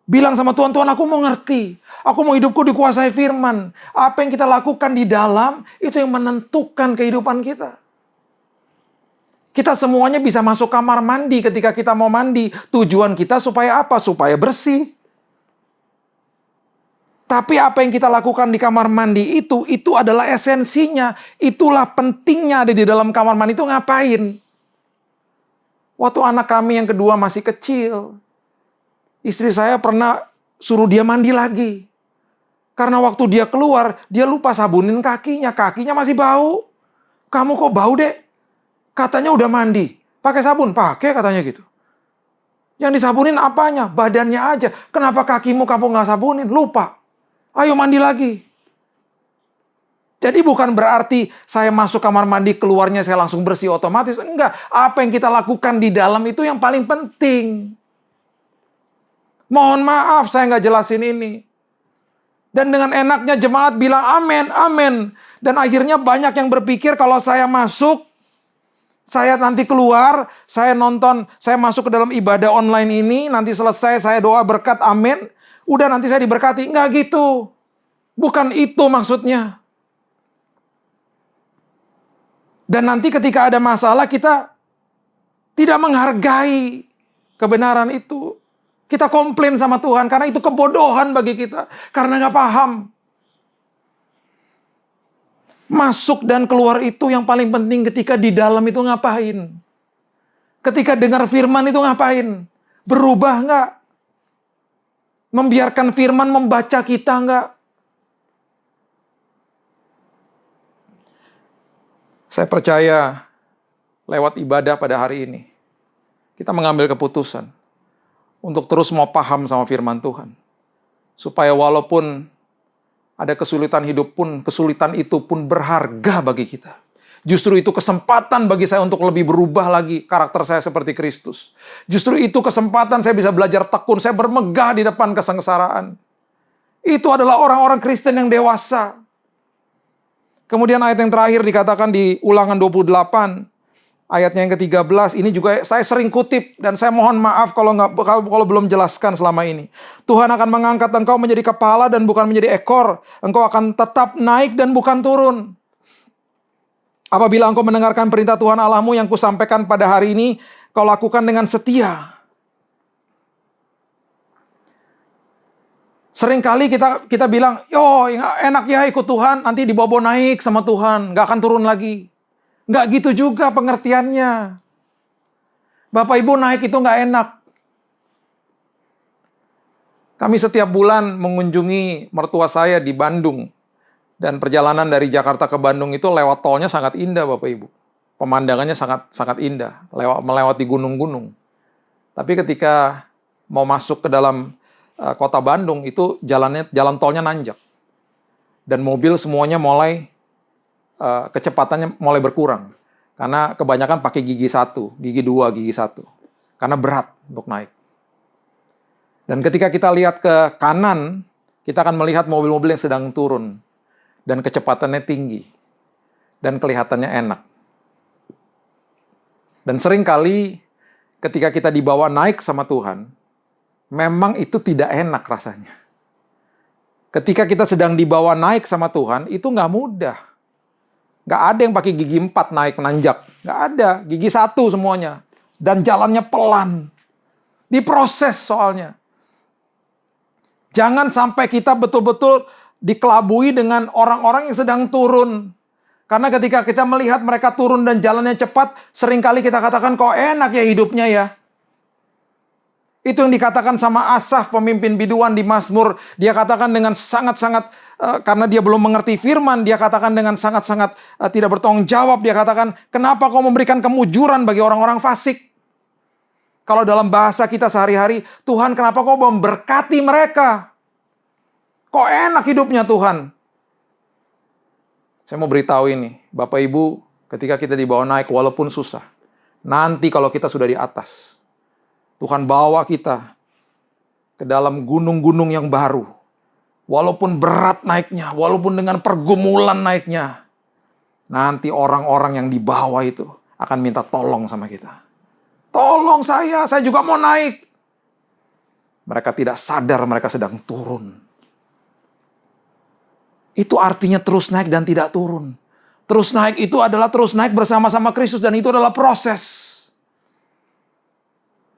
bilang sama Tuhan, Tuhan aku mau ngerti. Aku mau hidupku dikuasai firman. Apa yang kita lakukan di dalam, itu yang menentukan kehidupan kita. Kita semuanya bisa masuk kamar mandi ketika kita mau mandi. Tujuan kita supaya apa? Supaya bersih. Tapi apa yang kita lakukan di kamar mandi itu adalah esensinya. Itulah pentingnya ada di dalam kamar mandi itu ngapain. Waktu anak kami yang kedua masih kecil, istri saya pernah suruh dia mandi lagi. Karena waktu dia keluar, dia lupa sabunin kakinya. Kakinya masih bau. Kamu kok bau, Dek? Katanya udah mandi. Pakai sabun? Pakai katanya gitu. Yang disabunin apanya? Badannya aja. Kenapa kakimu kamu nggak sabunin? Lupa. Ayo mandi lagi. Jadi bukan berarti saya masuk kamar mandi, keluarnya saya langsung bersih otomatis. Enggak. Apa yang kita lakukan di dalam itu yang paling penting. Mohon maaf saya nggak jelasin ini. Dan dengan enaknya jemaat bilang amin, amin. Dan akhirnya banyak yang berpikir kalau saya masuk, saya nanti keluar, saya nonton, saya masuk ke dalam ibadah online ini, nanti selesai saya doa berkat amin. Udah nanti saya diberkati. Nggak gitu. Bukan itu maksudnya. Dan nanti ketika ada masalah kita tidak menghargai kebenaran itu. Kita komplain sama Tuhan karena itu kebodohan bagi kita. Karena nggak paham. Masuk dan keluar itu yang paling penting ketika di dalam itu ngapain. Ketika dengar firman itu ngapain. Berubah nggak? Membiarkan firman membaca kita enggak? Saya percaya lewat ibadah pada hari ini, kita mengambil keputusan untuk terus mau paham sama firman Tuhan. Supaya walaupun ada kesulitan hidup pun, kesulitan itu pun berharga bagi kita. Justru itu kesempatan bagi saya untuk lebih berubah lagi karakter saya seperti Kristus. Justru itu kesempatan saya bisa belajar tekun, saya bermegah di depan kesengsaraan. Itu adalah orang-orang Kristen yang dewasa. Kemudian ayat yang terakhir dikatakan di Ulangan 28, ayatnya yang ke-13, ini juga saya sering kutip dan saya mohon maaf kalau belum jelaskan selama ini. Tuhan akan mengangkat engkau menjadi kepala dan bukan menjadi ekor. Engkau akan tetap naik dan bukan turun. Apabila engkau mendengarkan perintah Tuhan Allahmu yang kusampaikan pada hari ini, kau lakukan dengan setia. Seringkali kita bilang, yo enak ya ikut Tuhan, nanti dibawa naik sama Tuhan, nggak akan turun lagi. Nggak gitu juga pengertiannya. Bapak Ibu naik itu nggak enak. Kami setiap bulan mengunjungi mertua saya di Bandung. Dan perjalanan dari Jakarta ke Bandung itu lewat tolnya sangat indah Bapak Ibu. Pemandangannya sangat indah, melewati gunung-gunung. Tapi ketika mau masuk ke dalam kota Bandung itu jalan tolnya nanjak. Dan mobil semuanya mulai kecepatannya mulai berkurang. Karena kebanyakan pakai gigi 1, gigi 2, gigi 1. Karena berat untuk naik. Dan ketika kita lihat ke kanan, kita akan melihat mobil-mobil yang sedang turun. Dan kecepatannya tinggi. Dan kelihatannya enak. Dan seringkali ketika kita dibawa naik sama Tuhan, memang itu tidak enak rasanya. Ketika kita sedang dibawa naik sama Tuhan, itu nggak mudah. Nggak ada yang pakai gigi 4 naik nanjak. Nggak ada. Gigi 1 semuanya. Dan jalannya pelan. Diproses soalnya. Jangan sampai kita betul-betul dikelabui dengan orang-orang yang sedang turun. Karena ketika kita melihat mereka turun dan jalannya cepat, seringkali kita katakan, kok enak ya hidupnya ya. Itu yang dikatakan sama Asaf, pemimpin biduan di Mazmur. Dia katakan dengan sangat-sangat, karena dia belum mengerti firman, dia katakan dengan sangat-sangat tidak bertanggung jawab. Dia katakan, kenapa kau memberikan kemujuran bagi orang-orang fasik? Kalau dalam bahasa kita sehari-hari, Tuhan kenapa kau memberkati mereka? Kok enak hidupnya Tuhan? Saya mau beritahu ini, Bapak Ibu, ketika kita dibawa naik walaupun susah, nanti kalau kita sudah di atas, Tuhan bawa kita ke dalam gunung-gunung yang baru. Walaupun berat naiknya, walaupun dengan pergumulan naiknya, nanti orang-orang yang di bawah itu akan minta tolong sama kita. Tolong saya juga mau naik. Mereka tidak sadar mereka sedang turun. Itu artinya terus naik dan tidak turun. Terus naik itu adalah terus naik bersama-sama Kristus dan itu adalah proses.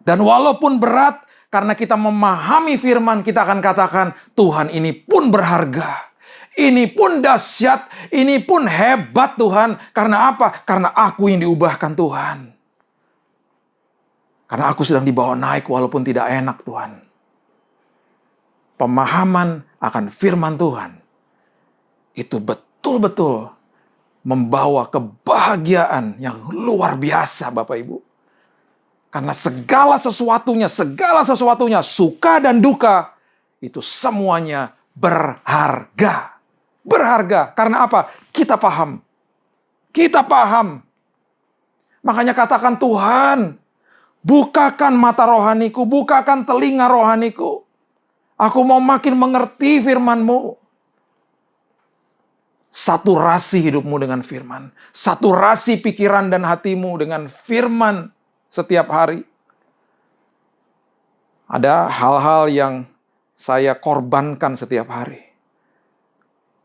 Dan walaupun berat, Karena kita memahami firman, kita akan katakan, Tuhan ini pun berharga. Ini pun dahsyat, ini pun hebat Tuhan. Karena apa? Karena aku yang diubahkan Tuhan. Karena aku sedang dibawa naik walaupun tidak enak Tuhan. Pemahaman akan firman Tuhan itu betul-betul membawa kebahagiaan yang luar biasa Bapak Ibu. Karena segala sesuatunya, suka dan duka, itu semuanya berharga. Berharga. Karena apa? Kita paham. Kita paham. Makanya katakan, Tuhan, bukakan mata rohaniku, bukakan telinga rohaniku. Aku mau makin mengerti firman-Mu. Saturasi hidupmu dengan firman. Saturasi pikiran dan hatimu dengan firman setiap hari. Ada hal-hal yang saya korbankan setiap hari.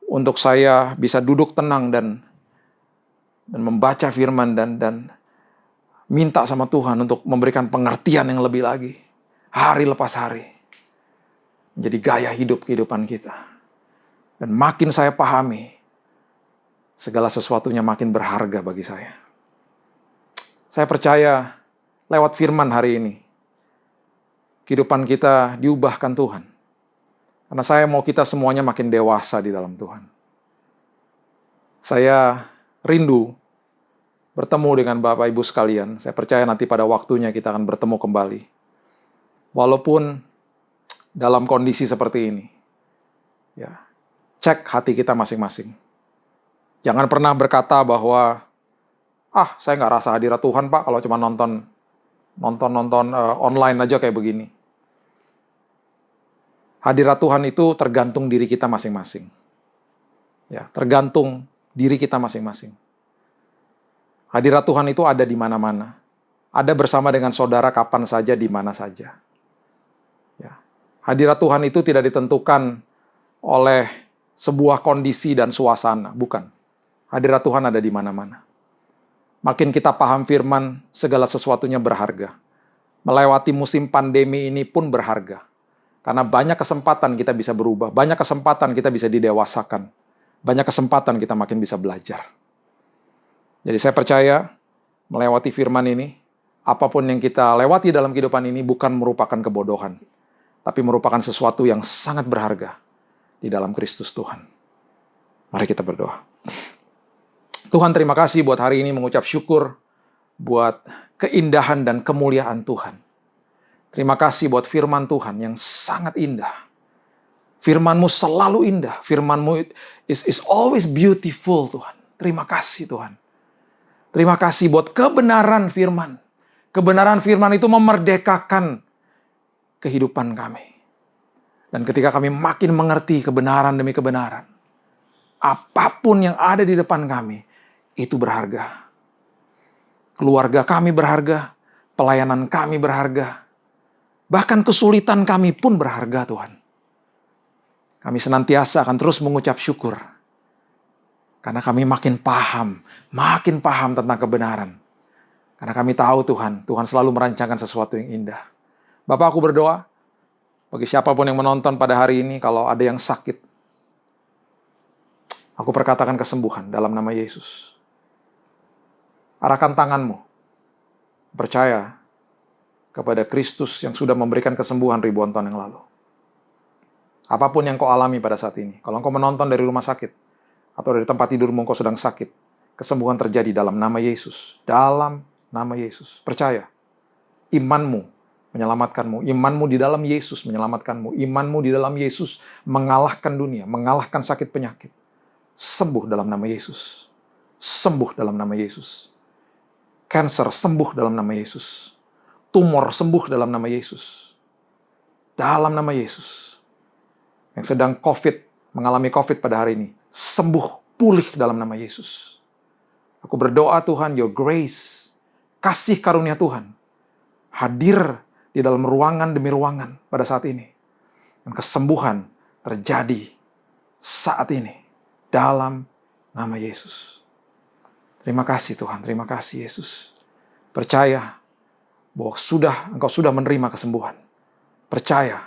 Untuk saya bisa duduk tenang dan membaca firman dan minta sama Tuhan untuk memberikan pengertian yang lebih lagi. Hari lepas hari. Menjadi gaya hidup kehidupan kita. Dan makin saya pahami, segala sesuatunya makin berharga bagi saya. Saya percaya lewat firman hari ini, kehidupan kita diubahkan Tuhan. Karena saya mau kita semuanya makin dewasa di dalam Tuhan. Saya rindu bertemu dengan Bapak Ibu sekalian. Saya percaya nanti pada waktunya kita akan bertemu kembali. Walaupun dalam kondisi seperti ini. Ya, cek hati kita masing-masing. Jangan pernah berkata bahwa, saya nggak rasa hadirat Tuhan Pak kalau cuma nonton online aja kayak begini. Hadirat Tuhan itu tergantung diri kita masing-masing. Ya, tergantung diri kita masing-masing. Hadirat Tuhan itu ada di mana-mana. Ada bersama dengan saudara kapan saja, di mana saja. Ya. Hadirat Tuhan itu tidak ditentukan oleh sebuah kondisi dan suasana, bukan. Hadirat Tuhan ada di mana-mana. Makin kita paham firman, segala sesuatunya berharga. Melewati musim pandemi ini pun berharga. Karena banyak kesempatan kita bisa berubah, banyak kesempatan kita bisa didewasakan, banyak kesempatan kita makin bisa belajar. Jadi saya percaya, melewati firman ini, apapun yang kita lewati dalam kehidupan ini bukan merupakan kebodohan, tapi merupakan sesuatu yang sangat berharga di dalam Kristus Tuhan. Mari kita berdoa. Tuhan, terima kasih buat hari ini, mengucap syukur buat keindahan dan kemuliaan Tuhan. Terima kasih buat firman Tuhan yang sangat indah. Firman-Mu selalu indah. Firman-Mu is always beautiful, Tuhan. Terima kasih, Tuhan. Terima kasih buat kebenaran firman. Kebenaran firman itu memerdekakan kehidupan kami. Dan ketika kami makin mengerti kebenaran demi kebenaran, apapun yang ada di depan kami, itu berharga. Keluarga kami berharga, pelayanan kami berharga, bahkan kesulitan kami pun berharga, Tuhan. Kami senantiasa akan terus mengucap syukur, karena kami makin paham tentang kebenaran. Karena kami tahu Tuhan selalu merancangkan sesuatu yang indah. Bapak, aku berdoa, bagi siapapun yang menonton pada hari ini, kalau ada yang sakit, aku perkatakan kesembuhan dalam nama Yesus. Arahkan tanganmu, percaya kepada Kristus yang sudah memberikan kesembuhan ribuan tahun yang lalu. Apapun yang kau alami pada saat ini, kalau engkau menonton dari rumah sakit, atau dari tempat tidurmu engkau sedang sakit, kesembuhan terjadi dalam nama Yesus. Dalam nama Yesus. Percaya, imanmu menyelamatkanmu. Imanmu di dalam Yesus menyelamatkanmu. Imanmu di dalam Yesus mengalahkan dunia, mengalahkan sakit penyakit. Sembuh dalam nama Yesus. Sembuh dalam nama Yesus. Cancer sembuh dalam nama Yesus. Tumor sembuh dalam nama Yesus. Dalam nama Yesus. Yang sedang mengalami COVID pada hari ini, sembuh, pulih dalam nama Yesus. Aku berdoa Tuhan, your grace, kasih karunia Tuhan, hadir di dalam ruangan demi ruangan pada saat ini. Dan kesembuhan terjadi saat ini, dalam nama Yesus. Terima kasih Tuhan, terima kasih Yesus. Percaya bahwa engkau sudah menerima kesembuhan. percaya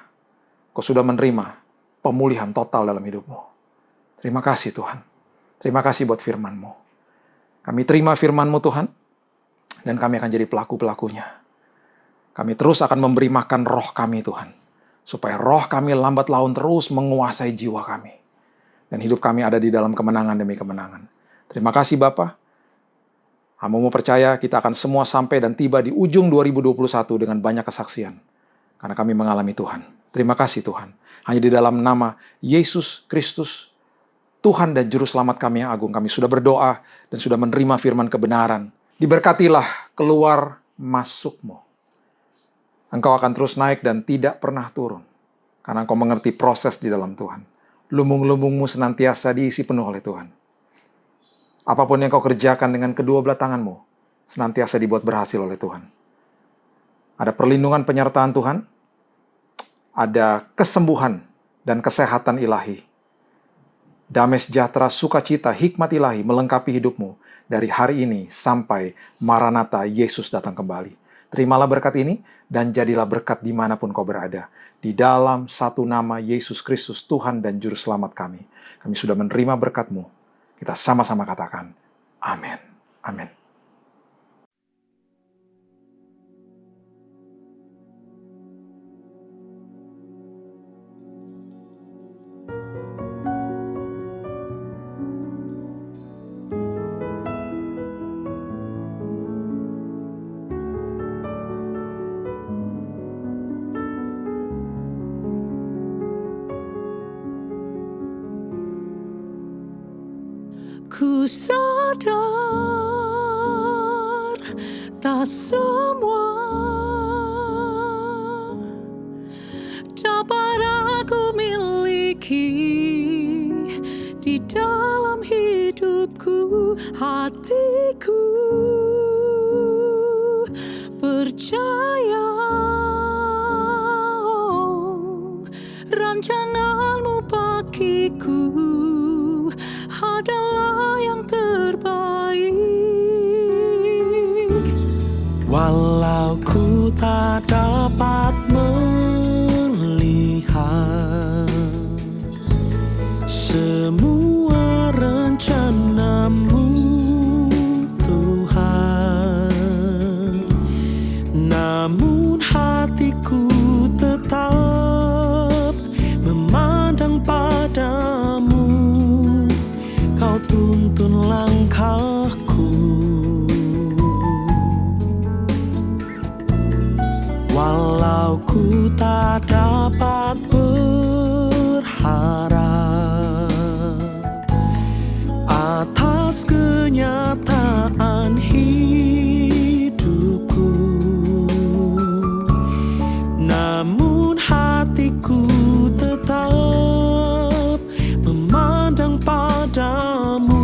kau sudah menerima pemulihan total dalam hidupmu. Terima kasih Tuhan. Terima kasih buat firman-Mu. Kami terima firman-Mu Tuhan, dan kami akan jadi pelaku-pelakunya. Kami terus akan memberi makan roh kami Tuhan, supaya roh kami lambat laun terus menguasai jiwa kami. Dan hidup kami ada di dalam kemenangan demi kemenangan. Terima kasih Bapa. Hamba-Mu percaya kita akan semua sampai dan tiba di ujung 2021 dengan banyak kesaksian. Karena kami mengalami Tuhan. Terima kasih Tuhan. Hanya di dalam nama Yesus Kristus, Tuhan dan Juru Selamat kami yang agung, kami sudah berdoa dan sudah menerima firman kebenaran. Diberkatilah keluar masuk-Mu. Engkau akan terus naik dan tidak pernah turun. Karena Engkau mengerti proses di dalam Tuhan. Lumbung-lumbung-Mu senantiasa diisi penuh oleh Tuhan. Apapun yang Kau kerjakan dengan kedua belah tangan-Mu, senantiasa dibuat berhasil oleh Tuhan. Ada perlindungan penyertaan Tuhan, ada kesembuhan dan kesehatan ilahi. Damai sejahtera, sukacita, hikmat ilahi melengkapi hidupmu dari hari ini sampai Maranatha Yesus datang kembali. Terimalah berkat ini dan jadilah berkat dimanapun kau berada. Di dalam satu nama Yesus Kristus, Tuhan dan Juru Selamat kami. Kami sudah menerima berkat-Mu. Kita sama-sama katakan, amin. Amin. Ku sadar tak semua dapat aku miliki di dalam hidupku. Hatiku percaya rancangan-Mu bagiku adalah yang terbaik. Walau ku tak dapat melihat semua rencana-Mu, Tuhan, namun hatiku tetap memandang padamu. Kau tuntun langkahku, walau ku tak dapat berharap atas kenyataan hidupku, namun hatiku tetap memandang padamu.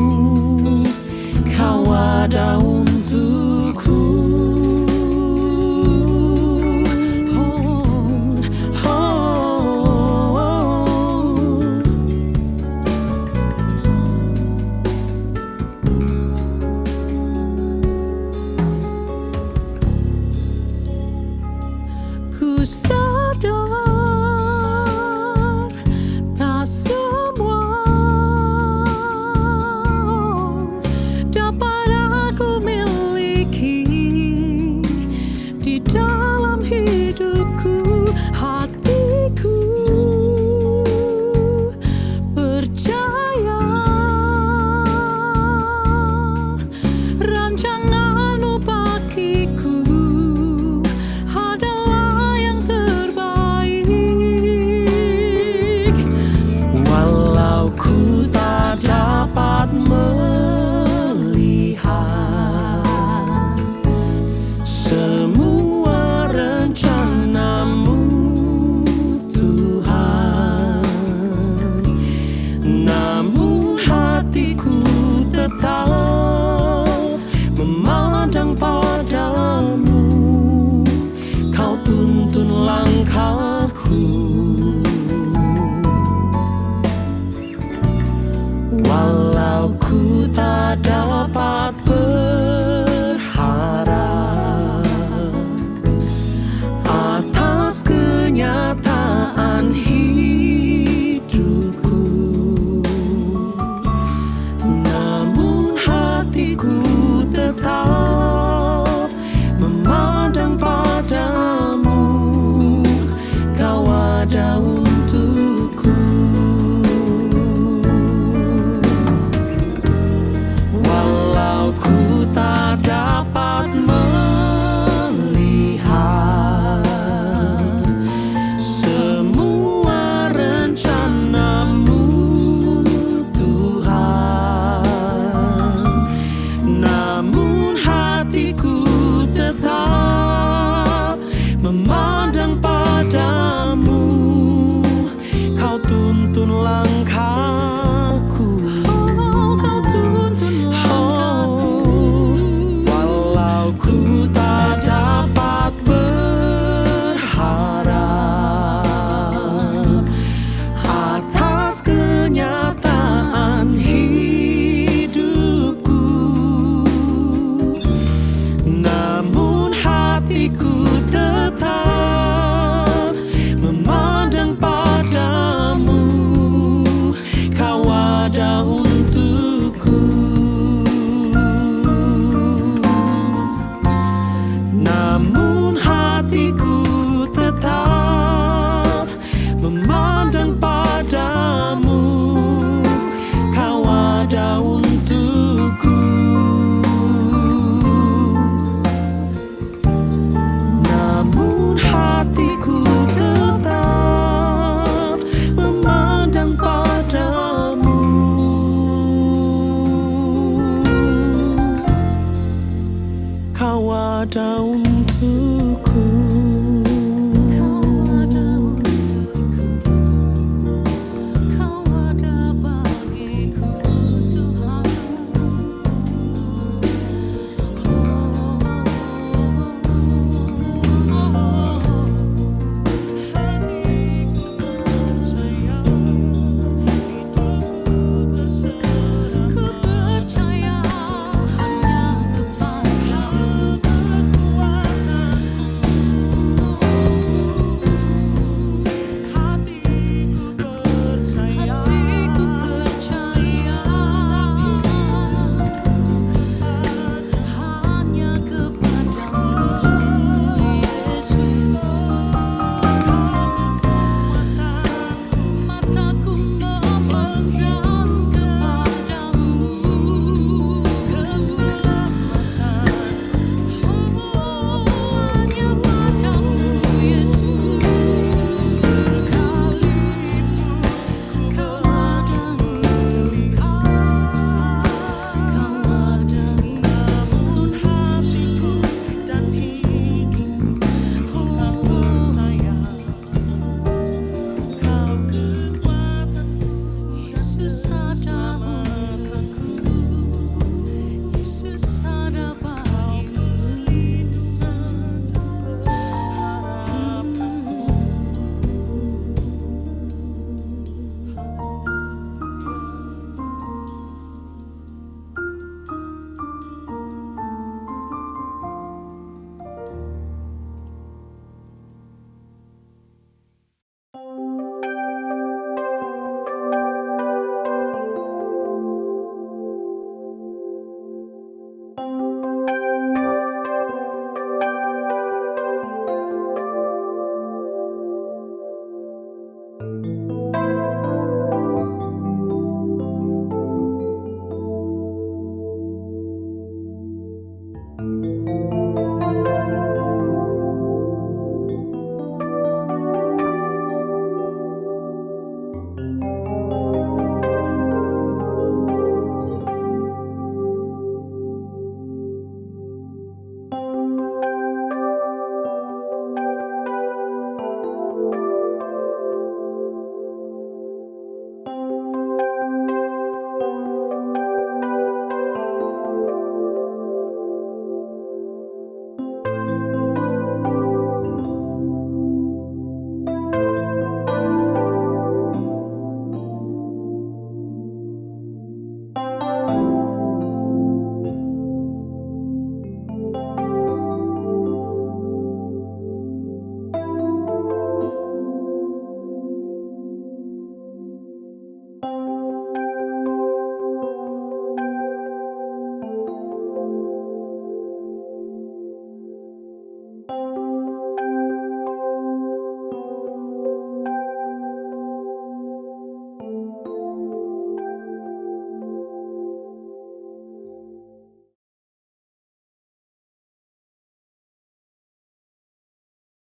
Kau ada untukku. Ku